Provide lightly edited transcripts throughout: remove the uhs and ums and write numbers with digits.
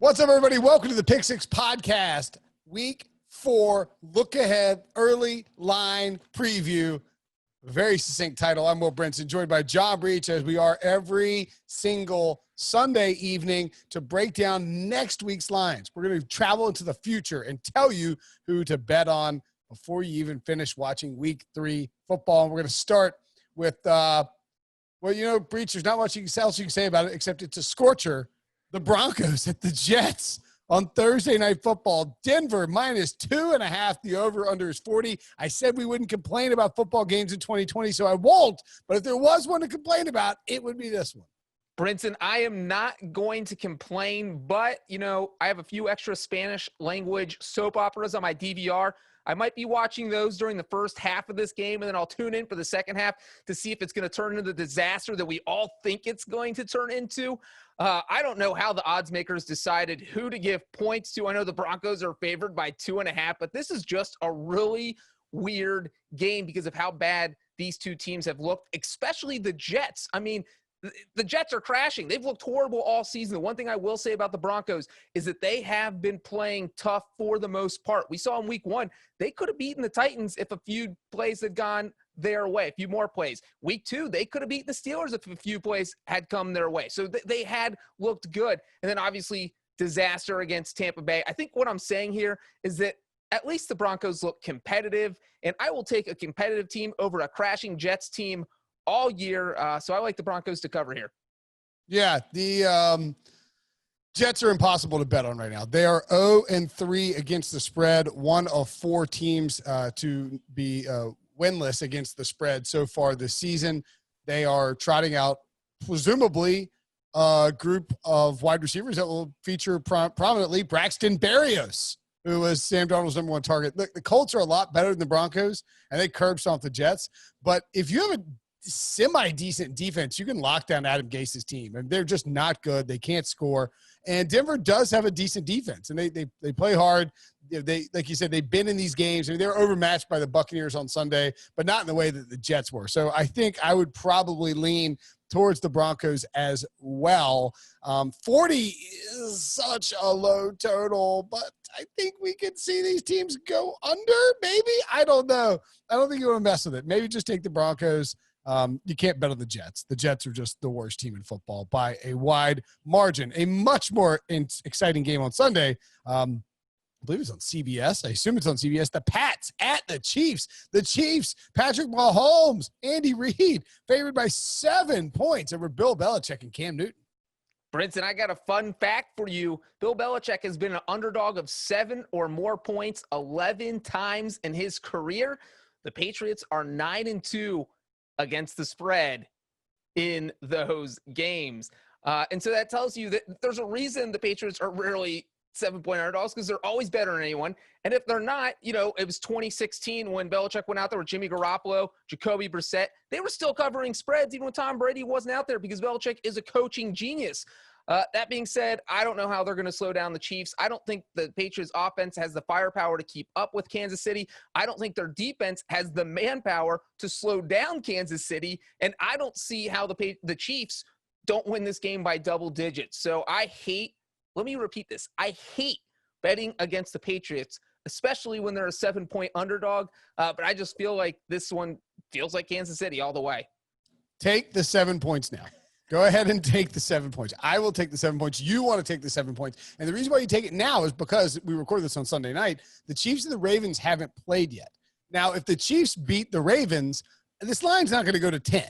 What's up, everybody? Welcome to the Pick Six Podcast, Week 4, look ahead, early line preview. Very succinct title. I'm Brinson, joined by John Breech, as we are every single Sunday evening to break down next week's lines. We're going to travel into the future and tell you who to bet on before you even finish watching Week 3 football. And we're going to start with, Breech, there's not much else you can say about it except it's a scorcher. The Broncos at the Jets on Thursday Night Football. Denver -2.5. The over-under is 40. I said we wouldn't complain about football games in 2020, so I won't. But if there was one to complain about, it would be this one. Brinson, I am not going to complain, but, I have a few extra Spanish language soap operas on my DVR. I might be watching those during the first half of this game, and then I'll tune in for the second half to see if it's going to turn into the disaster that we all think it's going to turn into. I don't know how the odds makers decided who to give points to. I know the Broncos are favored by 2.5, but this is just a really weird game because of how bad these two teams have looked, especially the Jets. I mean, the Jets are crashing. They've looked horrible all season. The one thing I will say about the Broncos is that they have been playing tough for the most part. We saw in Week 1, they could have beaten the Titans if a few plays had gone their way, a few more plays. Week 2, they could have beaten the Steelers if a few plays had come their way. So they had looked good. And then obviously disaster against Tampa Bay. I think what I'm saying here is that at least the Broncos look competitive, and I will take a competitive team over a crashing Jets team all year. So I like the Broncos to cover here. Yeah, the Jets are impossible to bet on right now. They are 0-3 against the spread, one of 4 teams to be winless against the spread so far this season. They are trotting out, presumably, a group of wide receivers that will feature prominently Braxton Berrios, who was Sam Darnold's number 1 target. Look, the Colts are a lot better than the Broncos, and they curb stomped the Jets. But if you have a semi-decent defense, you can lock down Adam Gase's team, and they're just not good. They can't score, and Denver does have a decent defense, and they play hard. They, like you said, they've been in these games. I mean, they were overmatched by the Buccaneers on Sunday, but not in the way that the Jets were. So I think I would probably lean towards the Broncos as well. 40 is such a low total, but I think we could see these teams go under, maybe. I don't know. I don't think you want to mess with it. Maybe just take the Broncos. You can't bet on the Jets. The Jets are just the worst team in football by a wide margin. A much more exciting game on Sunday. I believe it's on CBS. I assume it's on CBS. The Pats at the Chiefs. The Chiefs, Patrick Mahomes, Andy Reid, favored by 7 points over Bill Belichick and Cam Newton. Brinson, I got a fun fact for you. Bill Belichick has been an underdog of 7 or more points 11 times in his career. The Patriots are 9-2 against the spread in those games. And so that tells you that there's a reason the Patriots are rarely 7-point underdogs, because they're always better than anyone. And if they're not, it was 2016 when Belichick went out there with Jimmy Garoppolo, Jacoby Brissett. They were still covering spreads even when Tom Brady wasn't out there, because Belichick is a coaching genius. That being said, I don't know how they're going to slow down the Chiefs. I don't think the Patriots offense has the firepower to keep up with Kansas City. I don't think their defense has the manpower to slow down Kansas City. And I don't see how the Chiefs don't win this game by double digits. So let me repeat this. I hate betting against the Patriots, especially when they're a 7-point underdog. But I just feel like this one feels like Kansas City all the way. Take the 7 points now. Go ahead and take the 7 points. I will take the 7 points. You want to take the 7 points. And the reason why you take it now is because we recorded this on Sunday night. The Chiefs and the Ravens haven't played yet. Now, if the Chiefs beat the Ravens, this line's not going to go to 10.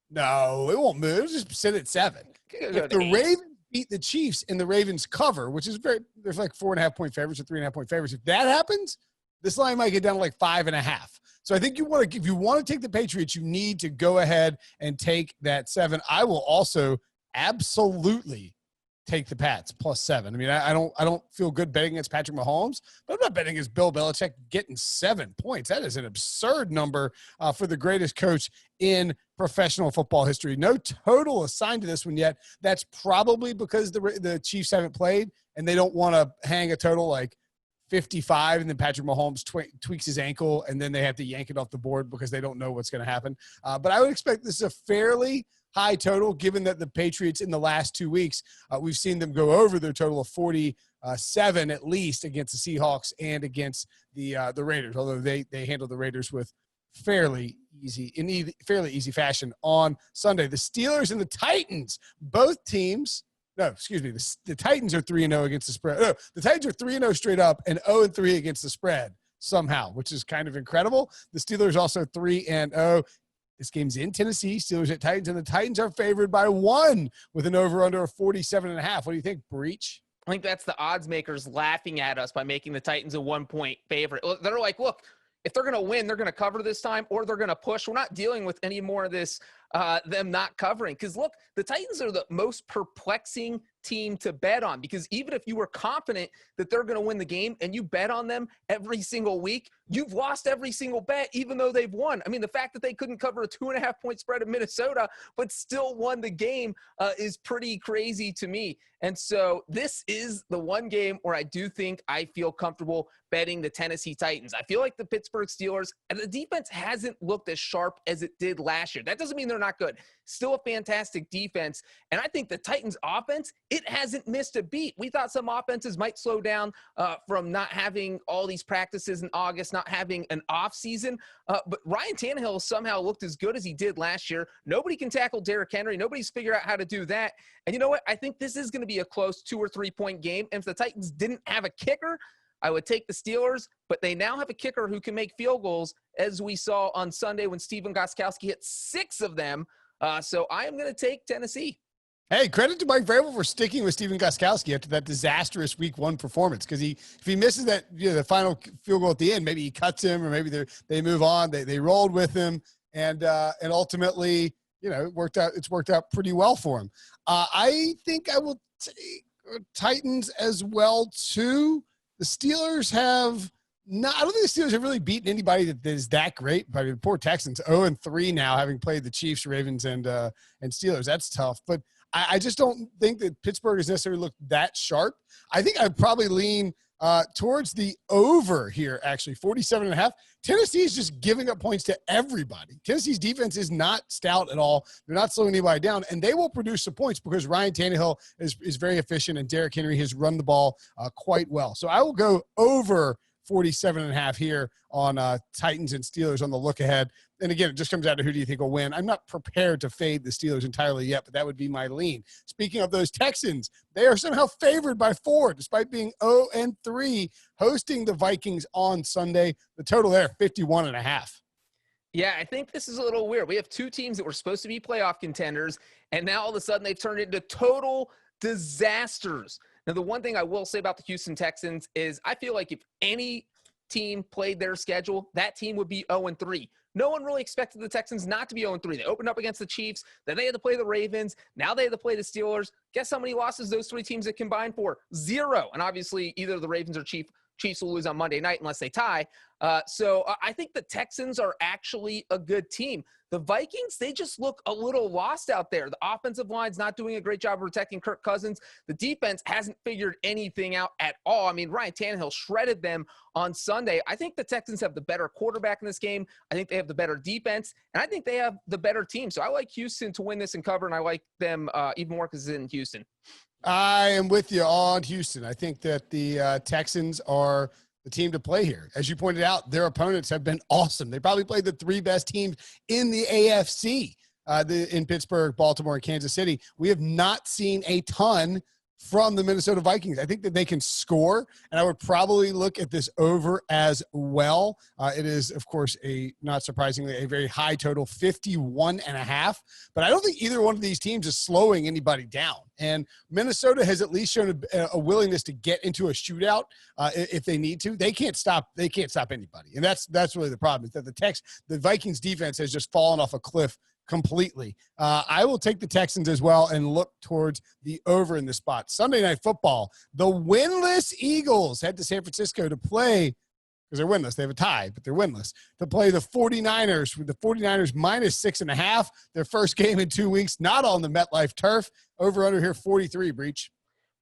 No, it won't move. It'll just sit at 7. If the Ravens beat the Chiefs and the Ravens cover, which is there's like 4.5-point favorites or 3.5-point favorites. If that happens, this line might get down to like 5.5. So I think if you want to take the Patriots, you need to go ahead and take that 7. I will also absolutely take the Pats plus 7. I mean, I don't feel good betting against Patrick Mahomes, but I'm not betting against Bill Belichick getting 7 points. That is an absurd number for the greatest coach in professional football history. No total assigned to this one yet. That's probably because the Chiefs haven't played and they don't want to hang a total like 55 and then Patrick Mahomes tweaks his ankle and then they have to yank it off the board because they don't know what's going to happen. But I would expect this is a fairly high total, given that the Patriots in the last 2 weeks, we've seen them go over their total of 47 at least against the Seahawks and against the Raiders, although they handled the Raiders with fairly easy fashion on Sunday. The Steelers and the Titans, both teams. No, excuse me. The Titans are 3-0 against the spread. No, the Titans are 3-0 straight up and 0-3 against the spread somehow, which is kind of incredible. The Steelers also 3-0. This game's in Tennessee. Steelers at Titans, and the Titans are favored by 1 with an over/under of 47.5. What do you think, Breech? I think that's the odds makers laughing at us by making the Titans a 1-point favorite. They're like, look, if they're going to win, they're going to cover this time, or they're going to push. We're not dealing with any more of this, them not covering. Because, look, the Titans are the most perplexing team to bet on, because even if you were confident that they're going to win the game and you bet on them every single week, you've lost every single bet, even though they've won. I mean, the fact that they couldn't cover a 2.5-point spread in Minnesota, but still won the game is pretty crazy to me. And so this is the one game where I do think I feel comfortable betting the Tennessee Titans. I feel like the Pittsburgh Steelers, and the defense hasn't looked as sharp as it did last year. That doesn't mean they're not good. Still a fantastic defense. And I think the Titans offense, it hasn't missed a beat. We thought some offenses might slow down from not having all these practices in August, not having an off season. But Ryan Tannehill somehow looked as good as he did last year. Nobody can tackle Derrick Henry. Nobody's figured out how to do that. And you know what? I think this is going to be a close 2 or 3 point game. And if the Titans didn't have a kicker, I would take the Steelers, but they now have a kicker who can make field goals, as we saw on Sunday when Stephen Gostkowski hit 6 of them. So I am going to take Tennessee. Hey, credit to Mike Vrabel for sticking with Stephen Gostkowski after that disastrous Week 1 performance. Because if he misses that, the final field goal at the end, maybe he cuts him, or maybe they move on. They rolled with him, and ultimately, it worked out. It's worked out pretty well for him. I think I will take Titans as well too. The Steelers have not. I don't think the Steelers have really beaten anybody that is that great. But the poor Texans, 0-3 now, having played the Chiefs, Ravens, and Steelers. That's tough. But I just don't think that Pittsburgh has necessarily looked that sharp. I think I'd probably lean towards the over here, actually, 47.5. Tennessee is just giving up points to everybody. Tennessee's defense is not stout at all. They're not slowing anybody down, and they will produce some points because Ryan Tannehill is very efficient, and Derrick Henry has run the ball quite well. So I will go over 47.5 here on Titans and Steelers on the look ahead. And again, it just comes down to who do you think will win. I'm not prepared to fade the Steelers entirely yet, but that would be my lean. Speaking of those Texans, they are somehow favored by 4, despite being 0-3, hosting the Vikings on Sunday. The total there, 51.5. Yeah, I think this is a little weird. We have 2 teams that were supposed to be playoff contenders, and now all of a sudden they've turned into total disasters. Now, the one thing I will say about the Houston Texans is I feel like if any team played their schedule, that team would be 0-3. No one really expected the Texans not to be 0-3. They opened up against the Chiefs. Then they had to play the Ravens. Now they had to play the Steelers. Guess how many losses those 3 teams have combined for? 0. And obviously either the Ravens or Chiefs will lose on Monday night unless they tie. So I think the Texans are actually a good team. The Vikings, they just look a little lost out there. The offensive line's not doing a great job of protecting Kirk Cousins. The defense hasn't figured anything out at all. I mean, Ryan Tannehill shredded them on Sunday. I think the Texans have the better quarterback in this game. I think they have the better defense, and I think they have the better team. So I like Houston to win this and cover, and I like them even more because it's in Houston. I am with you on Houston. I think that the Texans are the team to play here. As you pointed out, their opponents have been awesome. They probably played the 3 best teams in the AFC in Pittsburgh, Baltimore, and Kansas City. We have not seen a ton from the Minnesota Vikings. I think that they can score, and I would probably look at this over as well. It is, of course, not surprisingly, a very high total, 51.5. But I don't think either one of these teams is slowing anybody down. And Minnesota has at least shown a willingness to get into a shootout if they need to. They can't stop anybody, and that's really the problem. Is that the Vikings defense has just fallen off a cliff completely. I will take the Texans as well and look towards the over in the spot. Sunday Night Football, the winless Eagles head to San Francisco to play, because they're winless. They have a tie, but they're winless, to play the 49ers, with the 49ers minus 6.5, their first game in 2 weeks, not on the MetLife turf. Over under here, 43, Breech.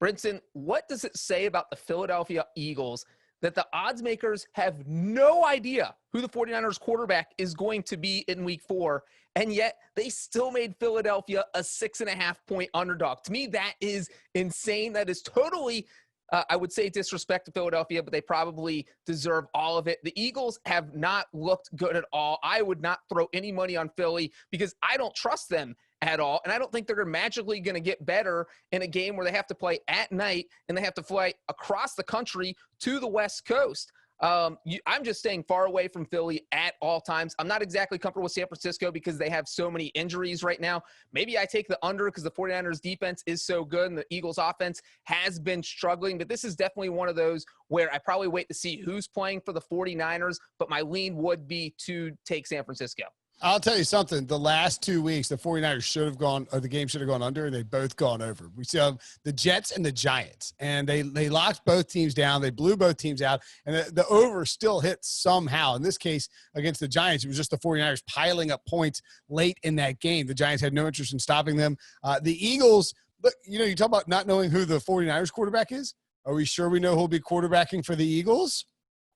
Brinson, what does it say about the Philadelphia Eagles that the odds makers have no idea who the 49ers quarterback is going to be in week 4. And yet they still made Philadelphia a 6.5-point underdog. To me, that is insane. That is totally, I would say, disrespect to Philadelphia, but they probably deserve all of it. The Eagles have not looked good at all. I would not throw any money on Philly because I don't trust them at all. And I don't think they're magically going to get better in a game where they have to play at night and they have to fly across the country to the West Coast. I'm just staying far away from Philly at all times. I'm not exactly comfortable with San Francisco because they have so many injuries right now. Maybe I take the under because the 49ers defense is so good and the Eagles offense has been struggling. But this is definitely one of those where I probably wait to see who's playing for the 49ers, but my lean would be to take San Francisco. I'll tell you something. The last 2 weeks, the 49ers should have gone, or the game should have gone under, and they've both gone over. We see the Jets and the Giants, and they locked both teams down. They blew both teams out, and the over still hit somehow. In this case, against the Giants, it was just the 49ers piling up points late in that game. The Giants had no interest in stopping them. The Eagles, look, you talk about not knowing who the 49ers quarterback is. Are we sure we know who'll be quarterbacking for the Eagles?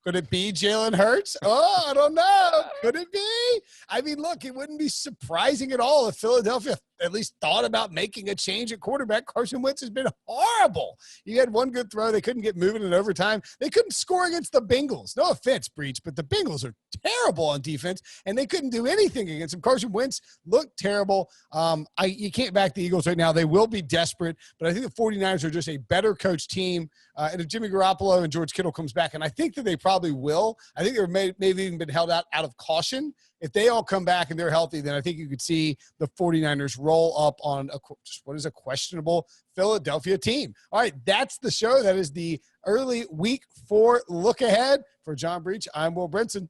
Could it be Jalen Hurts? Oh, I don't know. Could it be? I mean, look, it wouldn't be surprising at all if Philadelphia at least thought about making a change at quarterback. Carson Wentz has been horrible. You had one good throw. They couldn't get moving in overtime. They couldn't score against the Bengals. No offense, Breech, but the Bengals are terrible on defense, and they couldn't do anything against them. Carson Wentz looked terrible. You can't back the Eagles right now. They will be desperate, but I think the 49ers are just a better coached team. And if Jimmy Garoppolo and George Kittle comes back, and I think that they probably will, I think they're maybe even been held out of caution. If they all come back and they're healthy, then I think you could see the 49ers roll up on what is a questionable Philadelphia team. All right, that's the show. That is the early week 4 look ahead. For John Breech, I'm Will Brinson.